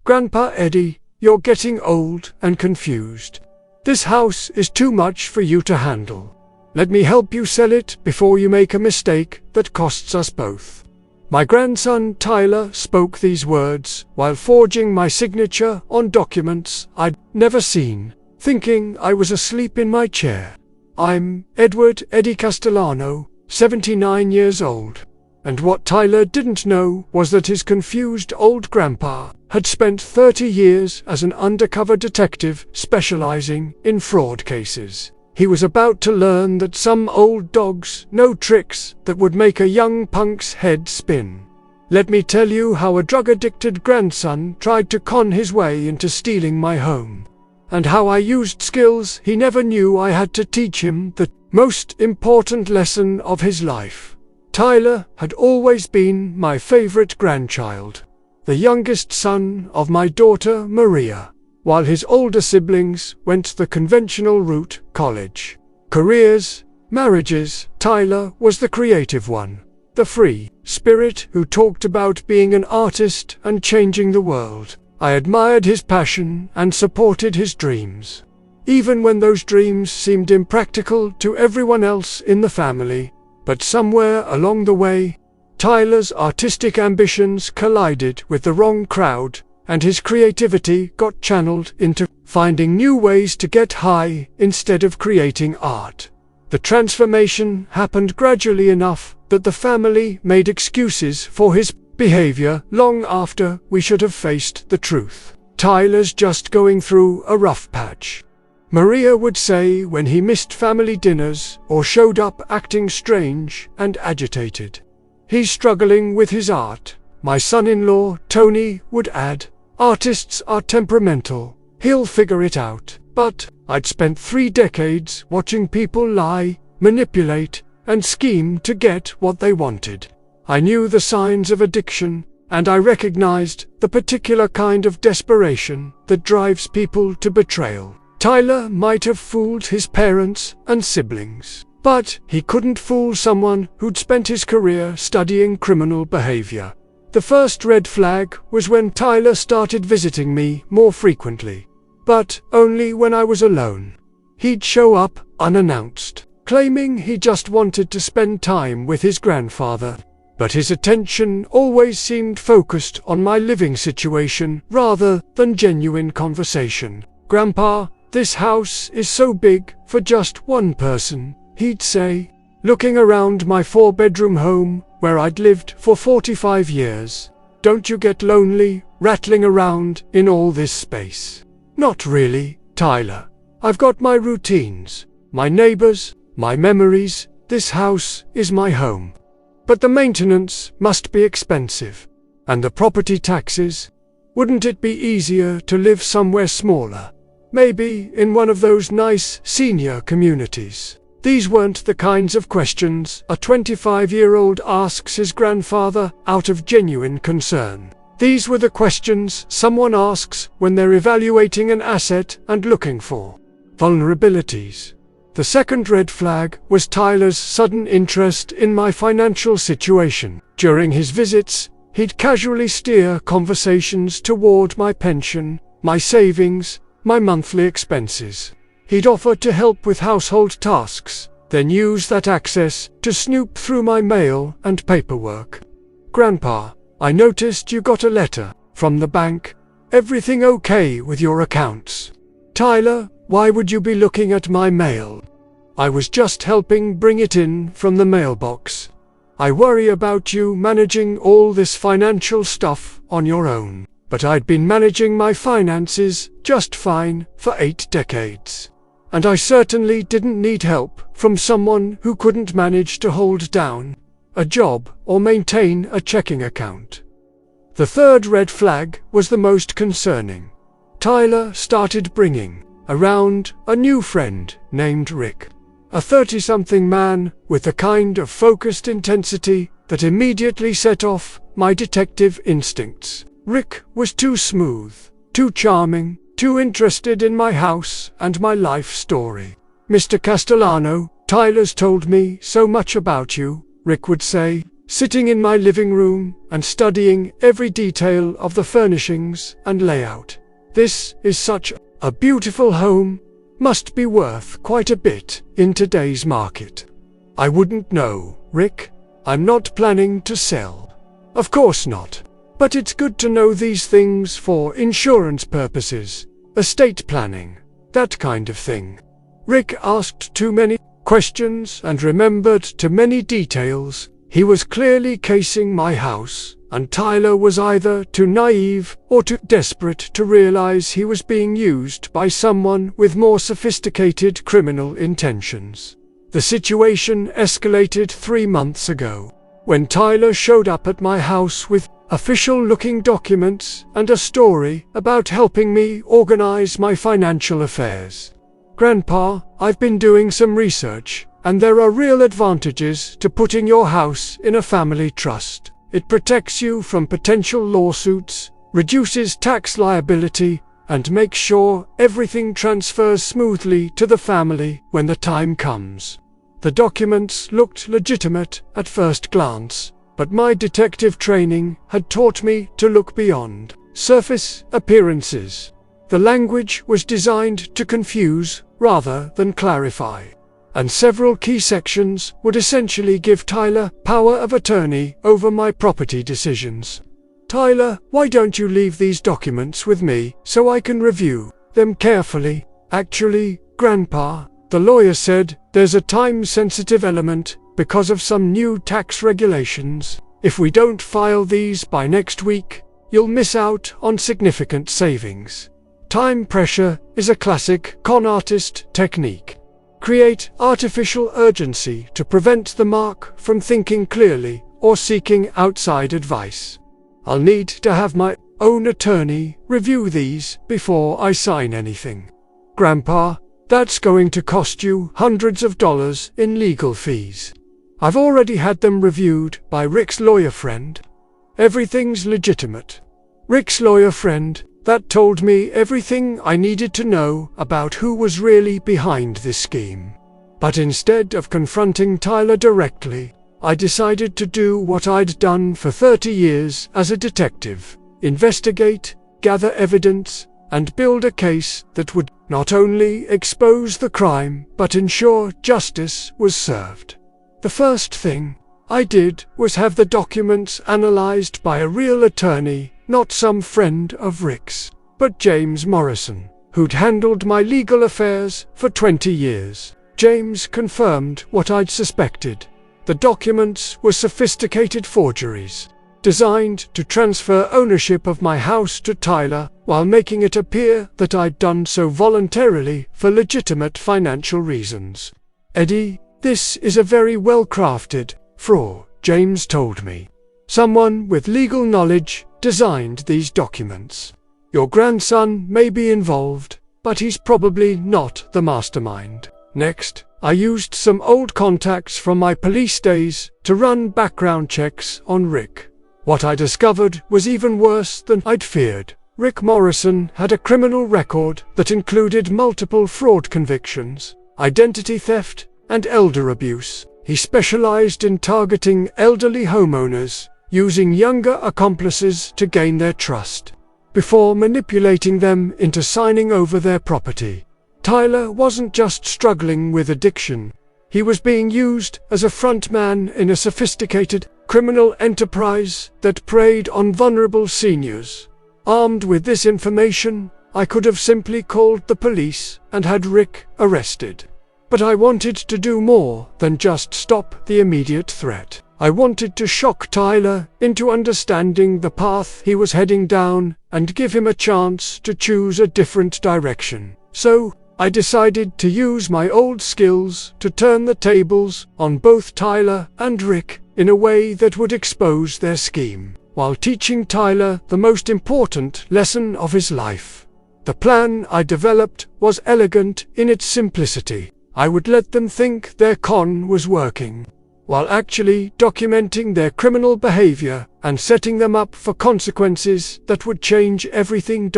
"Grandpa Eddie, you're getting old and confused. This house is too much for you to handle. Let me help you sell it before you make a mistake that costs us both." My grandson Tyler spoke these words while forging my signature on documents I'd never seen, thinking I was asleep in my chair. I'm Edward Eddie Castellano, 79 years old. And what Tyler didn't know was that his confused old grandpa had spent 30 years as an undercover detective specializing in fraud cases. He was about to learn that some old dogs know tricks that would make a young punk's head spin. Let me tell you how a drug-addicted grandson tried to con his way into stealing my home, and how I used skills he never knew I had to teach him the most important lesson of his life. Tyler had always been my favorite grandchild, the youngest son of my daughter Maria. While his older siblings went the conventional route, college, careers, marriages, Tyler was the creative one, the free spirit who talked about being an artist and changing the world. I admired his passion and supported his dreams, even when those dreams seemed impractical to everyone else in the family. But somewhere along the way, Tyler's artistic ambitions collided with the wrong crowd, and his creativity got channeled into finding new ways to get high instead of creating art. The transformation happened gradually enough that the family made excuses for his behavior long after we should have faced the truth. "Tyler's just going through a rough patch," Maria would say when he missed family dinners or showed up acting strange and agitated. "He's struggling with his art," my son-in-law Tony would add. "Artists are temperamental. He'll figure it out." But I'd spent 3 decades watching people lie, manipulate, and scheme to get what they wanted. I knew the signs of addiction, and I recognized the particular kind of desperation that drives people to betrayal. Tyler might have fooled his parents and siblings, but he couldn't fool someone who'd spent his career studying criminal behavior. The first red flag was when Tyler started visiting me more frequently, but only when I was alone. He'd show up unannounced, claiming he just wanted to spend time with his grandfather, but his attention always seemed focused on my living situation rather than genuine conversation. "Grandpa, this house is so big for just one person," he'd say, looking around my 4-bedroom home where I'd lived for 45 years. "Don't you get lonely rattling around in all this space?" "Not really, Tyler. I've got my routines, my neighbors, my memories. This house is my home. But the maintenance must be expensive. And the property taxes. Wouldn't it be easier to live somewhere smaller? Maybe in one of those nice senior communities?" These weren't the kinds of questions a 25-year-old asks his grandfather out of genuine concern. These were the questions someone asks when they're evaluating an asset and looking for vulnerabilities. The second red flag was Tyler's sudden interest in my financial situation. During his visits, he'd casually steer conversations toward my pension, my savings, my monthly expenses. He'd offer to help with household tasks, then use that access to snoop through my mail and paperwork. "Grandpa, I noticed you got a letter from the bank. Everything okay with your accounts?" "Tyler, why would you be looking at my mail? I was just helping bring it in from the mailbox. I worry about you managing all this financial stuff on your own." But I'd been managing my finances just fine for 8 decades. And I certainly didn't need help from someone who couldn't manage to hold down a job or maintain a checking account. The third red flag was the most concerning. Tyler started bringing around a new friend named Rick, a 30-something man with the kind of focused intensity that immediately set off my detective instincts. Rick was too smooth, too charming, too interested in my house and my life story. "Mr. Castellano, Tyler's told me so much about you," Rick would say, sitting in my living room and studying every detail of the furnishings and layout. This is such a beautiful home, must be worth quite a bit in today's market. I wouldn't know, Rick. I'm not planning to sell. Of course not. But it's good to know these things for insurance purposes, estate planning, that kind of thing. Rick asked too many questions and remembered too many details. He was clearly casing my house, and Tyler was either too naive or too desperate to realize he was being used by someone with more sophisticated criminal intentions. The situation escalated 3 months ago, when Tyler showed up at my house with official-looking documents and a story about helping me organize my financial affairs. Grandpa, I've been doing some research, and there are real advantages to putting your house in a family trust. It protects you from potential lawsuits, reduces tax liability, and makes sure everything transfers smoothly to the family when the time comes. The documents looked legitimate at first glance, but my detective training had taught me to look beyond surface appearances. The language was designed to confuse rather than clarify, and several key sections would essentially give Tyler power of attorney over my property decisions. Tyler, why don't you leave these documents with me so I can review them carefully? Actually, Grandpa, the lawyer said, there's a time-sensitive element because of some new tax regulations. If we don't file these by next week, you'll miss out on significant savings. Time pressure is a classic con artist technique. Create artificial urgency to prevent the mark from thinking clearly or seeking outside advice. I'll need to have my own attorney review these before I sign anything. Grandpa, that's going to cost you hundreds of dollars in legal fees. I've already had them reviewed by Rick's lawyer friend. Everything's legitimate. Rick's lawyer friend, that told me everything I needed to know about who was really behind this scheme. But instead of confronting Tyler directly, I decided to do what I'd done for 30 years as a detective: investigate, gather evidence, and build a case that would not only expose the crime but ensure justice was served. The first thing I did was have the documents analyzed by a real attorney, not some friend of Rick's, but James Morrison, who'd handled my legal affairs for 20 years. James confirmed what I'd suspected. The documents were sophisticated forgeries, designed to transfer ownership of my house to Tyler while making it appear that I'd done so voluntarily for legitimate financial reasons. Eddie, this is a very well-crafted fraud, James told me. Someone with legal knowledge designed these documents. Your grandson may be involved, but he's probably not the mastermind. Next, I used some old contacts from my police days to run background checks on Rick. What I discovered was even worse than I'd feared. Rick Morrison had a criminal record that included multiple fraud convictions, identity theft, and elder abuse. He specialized in targeting elderly homeowners, using younger accomplices to gain their trust, before manipulating them into signing over their property. Tyler wasn't just struggling with addiction. He was being used as a frontman in a sophisticated criminal enterprise that preyed on vulnerable seniors. Armed with this information, I could have simply called the police and had Rick arrested. But I wanted to do more than just stop the immediate threat. I wanted to shock Tyler into understanding the path he was heading down and give him a chance to choose a different direction. So, I decided to use my old skills to turn the tables on both Tyler and Rick in a way that would expose their scheme, while teaching Tyler the most important lesson of his life. The plan I developed was elegant in its simplicity. I would let them think their con was working, while actually documenting their criminal behavior and setting them up for consequences that would change everything.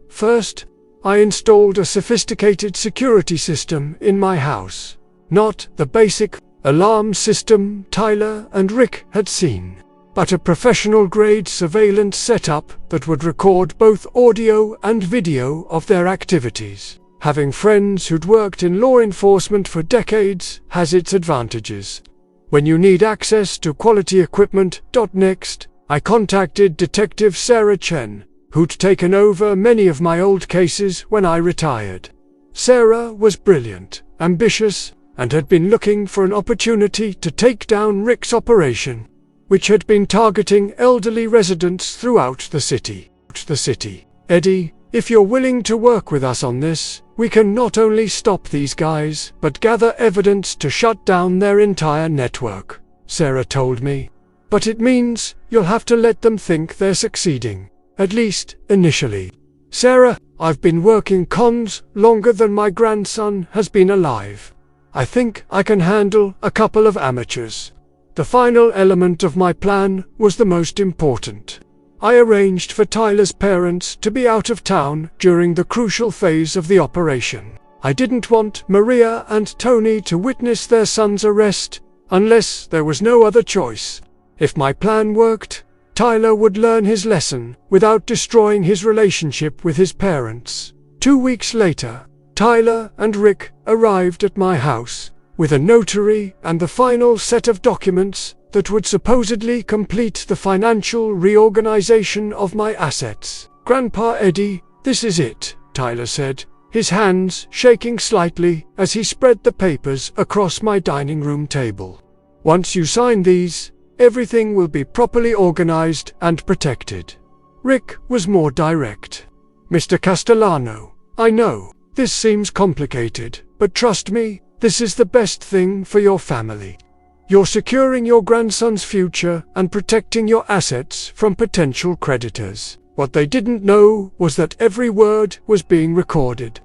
First, I installed a sophisticated security system in my house. Not the basic alarm system Tyler and Rick had seen, but a professional-grade surveillance setup that would record both audio and video of their activities. Having friends who'd worked in law enforcement for decades has its advantages. When you need access to quality equipment. Next, I contacted Detective Sarah Chen, who'd taken over many of my old cases when I retired. Sarah was brilliant, ambitious, and had been looking for an opportunity to take down Rick's operation, which had been targeting elderly residents throughout the city. Eddie, if you're willing to work with us on this, we can not only stop these guys, but gather evidence to shut down their entire network, Sarah told me. But it means you'll have to let them think they're succeeding, at least initially. Sarah, I've been working cons longer than my grandson has been alive. I think I can handle a couple of amateurs. The final element of my plan was the most important. I arranged for Tyler's parents to be out of town during the crucial phase of the operation. I didn't want Maria and Tony to witness their son's arrest, unless there was no other choice. If my plan worked, Tyler would learn his lesson without destroying his relationship with his parents. 2 weeks later, Tyler and Rick arrived at my house, with a notary and the final set of documents that would supposedly complete the financial reorganization of my assets. Grandpa Eddie, this is it, Tyler said, his hands shaking slightly as he spread the papers across my dining room table. Once you sign these, everything will be properly organized and protected. Rick was more direct. Mr. Castellano, I know, this seems complicated, but trust me, this is the best thing for your family. You're securing your grandson's future and protecting your assets from potential creditors. What they didn't know was that every word was being recorded.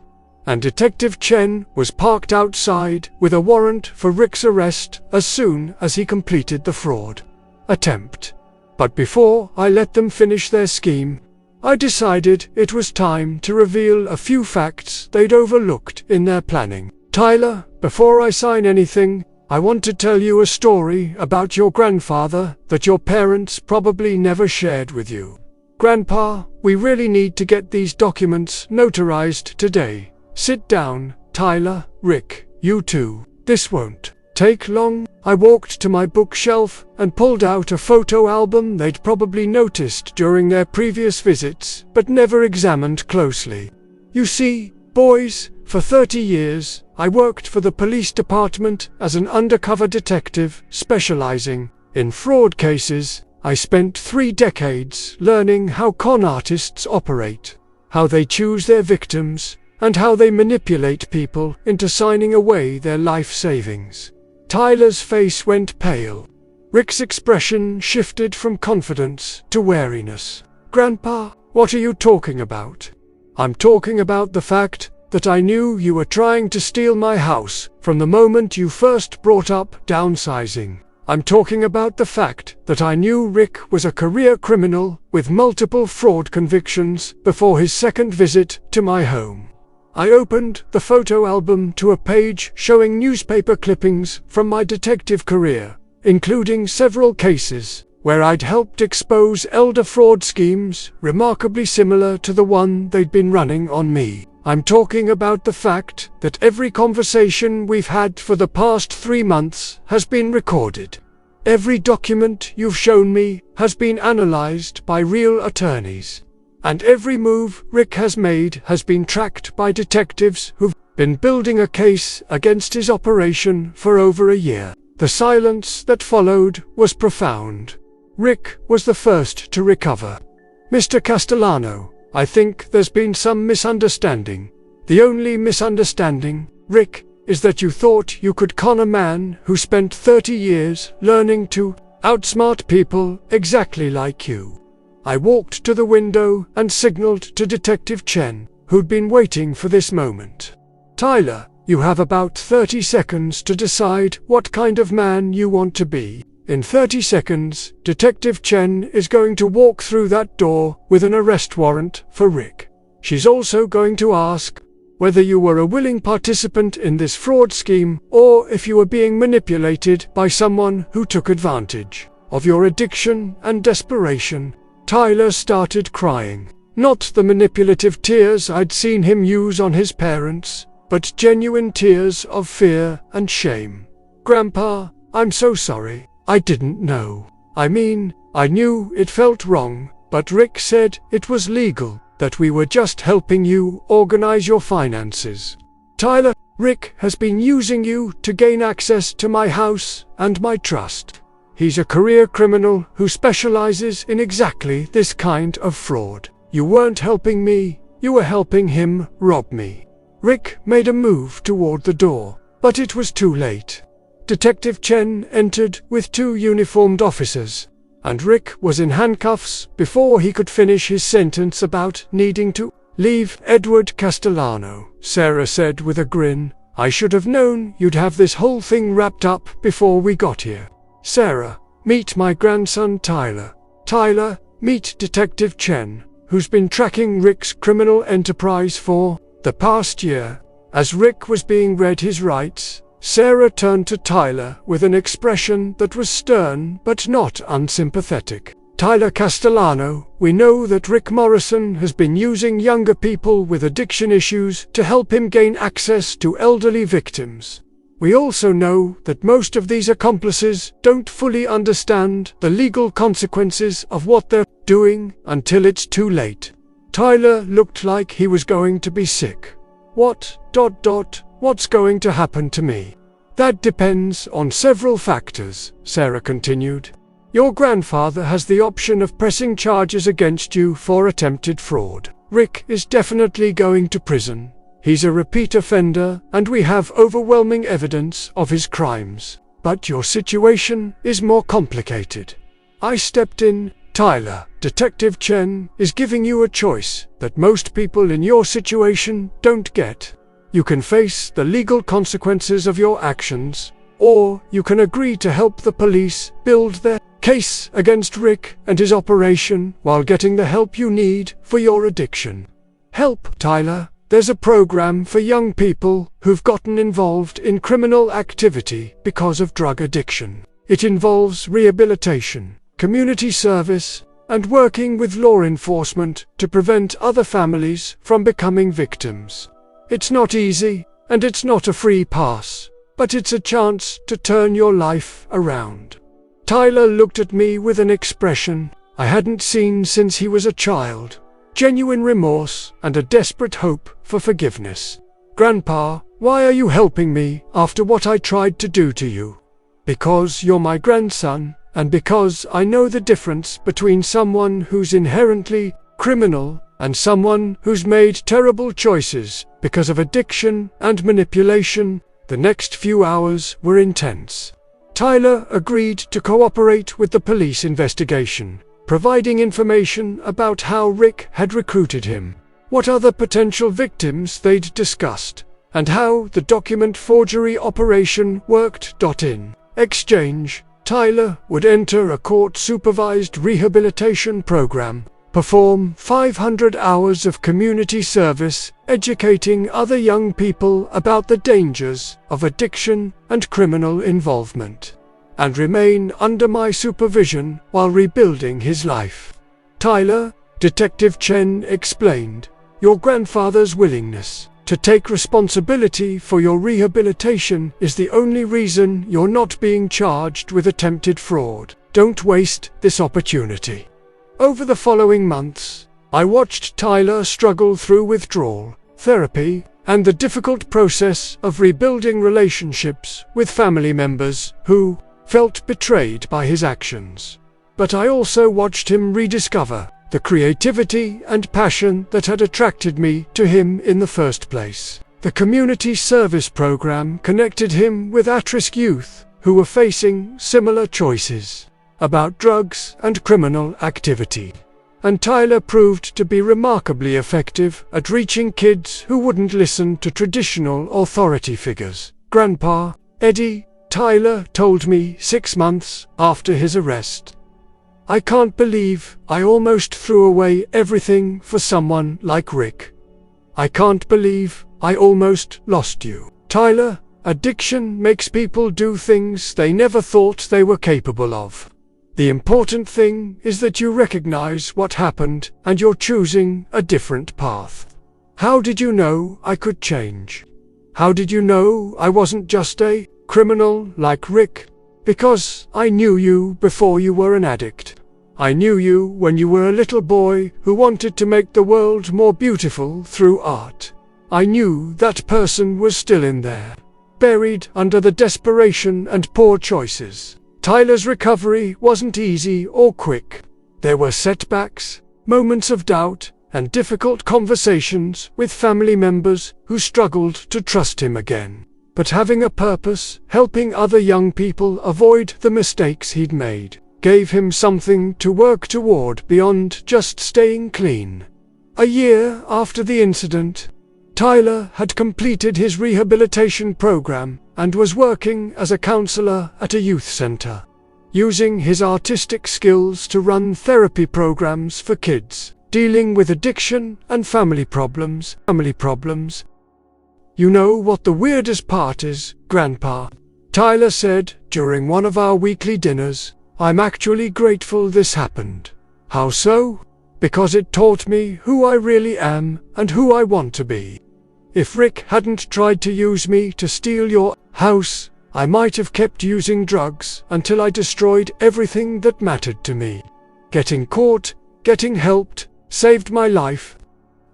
And Detective Chen was parked outside with a warrant for Rick's arrest as soon as he completed the fraud attempt. But before I let them finish their scheme, I decided it was time to reveal a few facts they'd overlooked in their planning. Tyler, before I sign anything, I want to tell you a story about your grandfather that your parents probably never shared with you. Grandpa, we really need to get these documents notarized today. Sit down, Tyler, Rick, you too. This won't take long. I walked to my bookshelf and pulled out a photo album they'd probably noticed during their previous visits, but never examined closely. You see, boys, for 30 years, I worked for the police department as an undercover detective specializing in fraud cases. I spent 3 decades learning how con artists operate, how they choose their victims, and how they manipulate people into signing away their life savings. Tyler's face went pale. Rick's expression shifted from confidence to wariness. Grandpa, what are you talking about? I'm talking about the fact that I knew you were trying to steal my house from the moment you first brought up downsizing. I'm talking about the fact that I knew Rick was a career criminal with multiple fraud convictions before his second visit to my home. I opened the photo album to a page showing newspaper clippings from my detective career, including several cases where I'd helped expose elder fraud schemes remarkably similar to the one they'd been running on me. I'm talking about the fact that every conversation we've had for the past 3 months has been recorded. Every document you've shown me has been analyzed by real attorneys. And every move Rick has made has been tracked by detectives who've been building a case against his operation for over a year. The silence that followed was profound. Rick was the first to recover. Mr. Castellano, I think there's been some misunderstanding. The only misunderstanding, Rick, is that you thought you could con a man who spent 30 years learning to outsmart people exactly like you. I walked to the window and signaled to Detective Chen, who'd been waiting for this moment. Tyler, you have about 30 seconds to decide what kind of man you want to be. In 30 seconds, Detective Chen is going to walk through that door with an arrest warrant for Rick. She's also going to ask, whether you were a willing participant in this fraud scheme or if you were being manipulated by someone who took advantage of your addiction and desperation. Tyler started crying. Not the manipulative tears I'd seen him use on his parents, but genuine tears of fear and shame. "Grandpa, I'm so sorry. I didn't know. I mean, I knew it felt wrong, but Rick said it was legal, that we were just helping you organize your finances. Tyler, Rick has been using you to gain access to my house and my trust. He's a career criminal who specializes in exactly this kind of fraud. You weren't helping me, you were helping him rob me." Rick made a move toward the door, but it was too late. Detective Chen entered with 2 uniformed officers, and Rick was in handcuffs before he could finish his sentence about needing to leave. "Edward Castellano," Sarah said with a grin. "I should have known you'd have this whole thing wrapped up before we got here. Sarah, meet my grandson Tyler. Tyler, meet Detective Chen, who's been tracking Rick's criminal enterprise for the past year." As Rick was being read his rights, Sarah turned to Tyler with an expression that was stern but not unsympathetic. "Tyler Castellano, we know that Rick Morrison has been using younger people with addiction issues to help him gain access to elderly victims. We also know that most of these accomplices don't fully understand the legal consequences of what they're doing until it's too late." Tyler looked like he was going to be sick. What's going to happen to me?" "That depends on several factors," Sarah continued. "Your grandfather has the option of pressing charges against you for attempted fraud. Rick is definitely going to prison. He's a repeat offender, and we have overwhelming evidence of his crimes. But your situation is more complicated. I stepped in. Tyler, Detective Chen is giving you a choice that most people in your situation don't get. You can face the legal consequences of your actions, or you can agree to help the police build their case against Rick and his operation while getting the help you need for your addiction." "Help, Tyler. There's a program for young people who've gotten involved in criminal activity because of drug addiction. It involves rehabilitation, community service, and working with law enforcement to prevent other families from becoming victims. It's not easy, and it's not a free pass, but it's a chance to turn your life around." Tyler looked at me with an expression I hadn't seen since he was a child. Genuine remorse and a desperate hope for forgiveness. "Grandpa, why are you helping me after what I tried to do to you?" "Because you're my grandson, and because I know the difference between someone who's inherently criminal and someone who's made terrible choices because of addiction and manipulation." The next few hours were intense. Tyler agreed to cooperate with the police investigation, providing information about how Rick had recruited him, what other potential victims they'd discussed, and how the document forgery operation worked. In exchange, Tyler would enter a court-supervised rehabilitation program, perform 500 hours of community service, educating other young people about the dangers of addiction and criminal involvement, and remain under my supervision while rebuilding his life. "Tyler," Detective Chen explained, "your grandfather's willingness to take responsibility for your rehabilitation is the only reason you're not being charged with attempted fraud. Don't waste this opportunity." Over the following months, I watched Tyler struggle through withdrawal, therapy, and the difficult process of rebuilding relationships with family members who felt betrayed by his actions. But I also watched him rediscover the creativity and passion that had attracted me to him in the first place. The community service program connected him with at-risk youth who were facing similar choices about drugs and criminal activity. And Tyler proved to be remarkably effective at reaching kids who wouldn't listen to traditional authority figures. "Grandpa, Eddie," Tyler told me 6 months after his arrest, "I can't believe I almost threw away everything for someone like Rick. I can't believe I almost lost you. Tyler, addiction makes people do things they never thought they were capable of. The important thing is that you recognize what happened and you're choosing a different path. How did you know I could change? How did you know I wasn't just a criminal like Rick? Because I knew you before you were an addict. I knew you when you were a little boy who wanted to make the world more beautiful through art. I knew that person was still in there, buried under the desperation and poor choices. Tyler's recovery wasn't easy or quick. There were setbacks, moments of doubt, and difficult conversations with family members who struggled to trust him again. But having a purpose, helping other young people avoid the mistakes he'd made, gave him something to work toward beyond just staying clean. A year after the incident, Tyler had completed his rehabilitation program and was working as a counselor at a youth center, using his artistic skills to run therapy programs for kids dealing with addiction and family problems. You know what the weirdest part is, Grandpa? Tyler said during one of our weekly dinners, I'm actually grateful this happened. How so? Because it taught me who I really am and who I want to be. If Rick hadn't tried to use me to steal your house, I might have kept using drugs until I destroyed everything that mattered to me. Getting caught, getting helped, saved my life.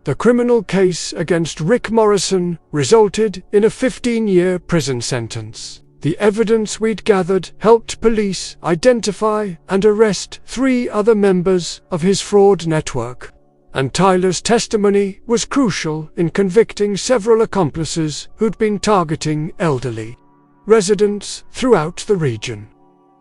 The criminal case against Rick Morrison resulted in a 15-year prison sentence. The evidence we'd gathered helped police identify and arrest 3 other members of his fraud network. And Tyler's testimony was crucial in convicting several accomplices who'd been targeting elderly residents throughout the region.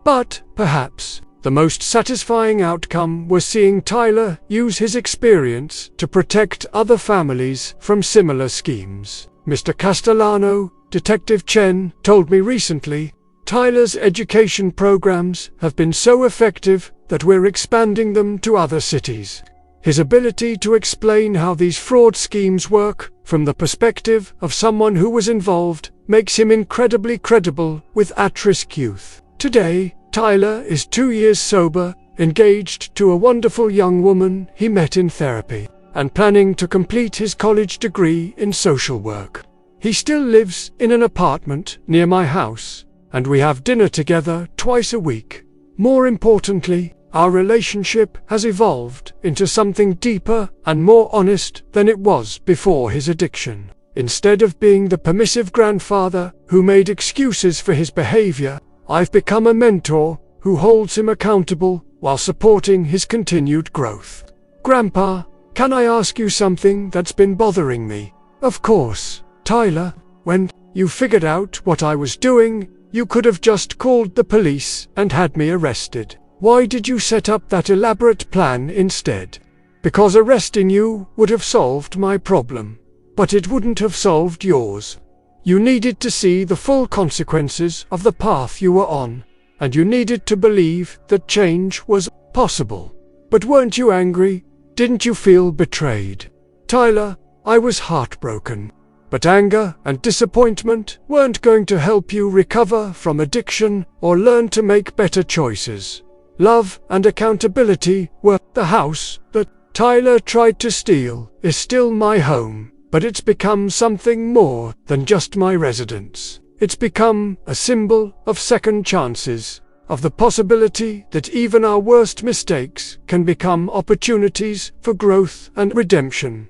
But, perhaps, the most satisfying outcome was seeing Tyler use his experience to protect other families from similar schemes. Mr. Castellano, Detective Chen, told me recently, Tyler's education programs have been so effective that we're expanding them to other cities. His ability to explain how these fraud schemes work, from the perspective of someone who was involved, makes him incredibly credible with at-risk youth. Today, Tyler is 2 years sober, engaged to a wonderful young woman he met in therapy, and planning to complete his college degree in social work. He still lives in an apartment near my house, and we have dinner together twice a week. More importantly, our relationship has evolved into something deeper and more honest than it was before his addiction. Instead of being the permissive grandfather who made excuses for his behavior, I've become a mentor who holds him accountable while supporting his continued growth. Grandpa, can I ask you something that's been bothering me? Of course, Tyler. When you figured out what I was doing, you could have just called the police and had me arrested. Why did you set up that elaborate plan instead? Because arresting you would have solved my problem, but it wouldn't have solved yours. You needed to see the full consequences of the path you were on, and you needed to believe that change was possible. But weren't you angry? Didn't you feel betrayed? Tyler, I was heartbroken. But anger and disappointment weren't going to help you recover from addiction or learn to make better choices. Love and accountability were. The house that Tyler tried to steal is still my home, but it's become something more than just my residence. It's become a symbol of second chances, of the possibility that even our worst mistakes can become opportunities for growth and redemption.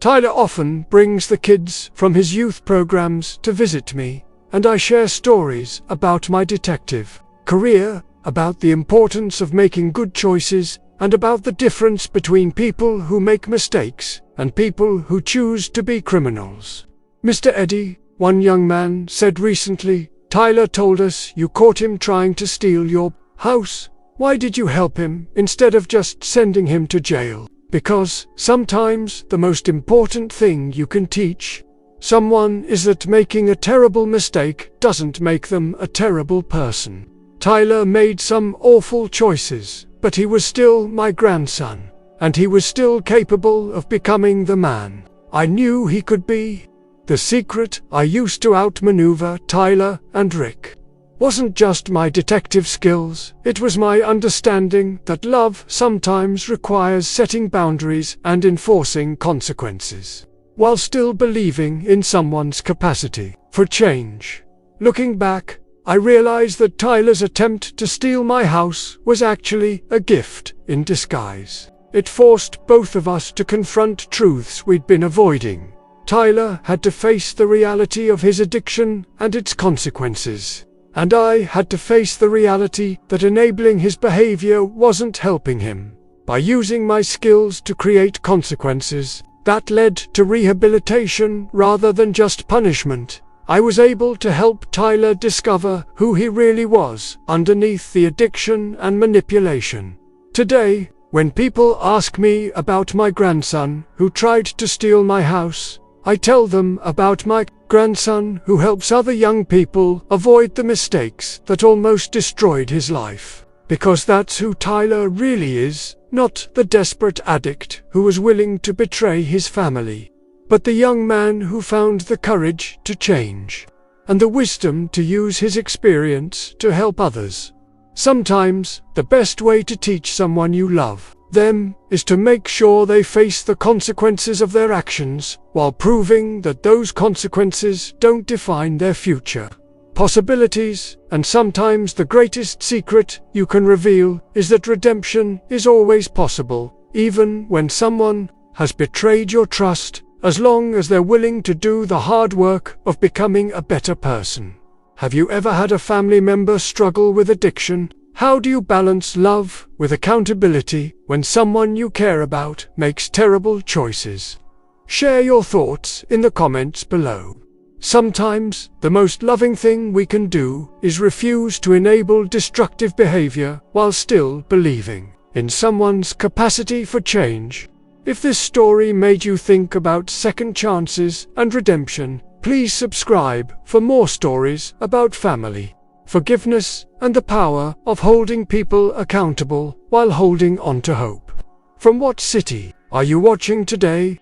Tyler often brings the kids from his youth programs to visit me, and I share stories about my detective career, about the importance of making good choices, and about the difference between people who make mistakes and people who choose to be criminals. Mr. Eddie, one young man, said recently, Tyler told us you caught him trying to steal your house. Why did you help him instead of just sending him to jail? Because sometimes the most important thing you can teach someone is that making a terrible mistake doesn't make them a terrible person. Tyler made some awful choices, but he was still my grandson, and he was still capable of becoming the man I knew he could be. The secret I used to outmaneuver Tyler and Rick wasn't just my detective skills, it was my understanding that love sometimes requires setting boundaries and enforcing consequences, while still believing in someone's capacity for change. Looking back, I realized that Tyler's attempt to steal my house was actually a gift in disguise. It forced both of us to confront truths we'd been avoiding. Tyler had to face the reality of his addiction and its consequences, and I had to face the reality that enabling his behavior wasn't helping him. By using my skills to create consequences that led to rehabilitation rather than just punishment, I was able to help Tyler discover who he really was underneath the addiction and manipulation. Today, when people ask me about my grandson who tried to steal my house, I tell them about my grandson who helps other young people avoid the mistakes that almost destroyed his life. Because that's who Tyler really is, not the desperate addict who was willing to betray his family, but the young man who found the courage to change and the wisdom to use his experience to help others. Sometimes, the best way to teach someone you love them is to make sure they face the consequences of their actions, while proving that those consequences don't define their future possibilities. And sometimes the greatest secret you can reveal is that redemption is always possible, even when someone has betrayed your trust, as long as they're willing to do the hard work of becoming a better person. Have you ever had a family member struggle with addiction? How do you balance love with accountability when someone you care about makes terrible choices? Share your thoughts in the comments below. Sometimes, the most loving thing we can do is refuse to enable destructive behavior while still believing in someone's capacity for change. If this story made you think about second chances and redemption, please subscribe for more stories about family, forgiveness, and the power of holding people accountable while holding on to hope. From what city are you watching today?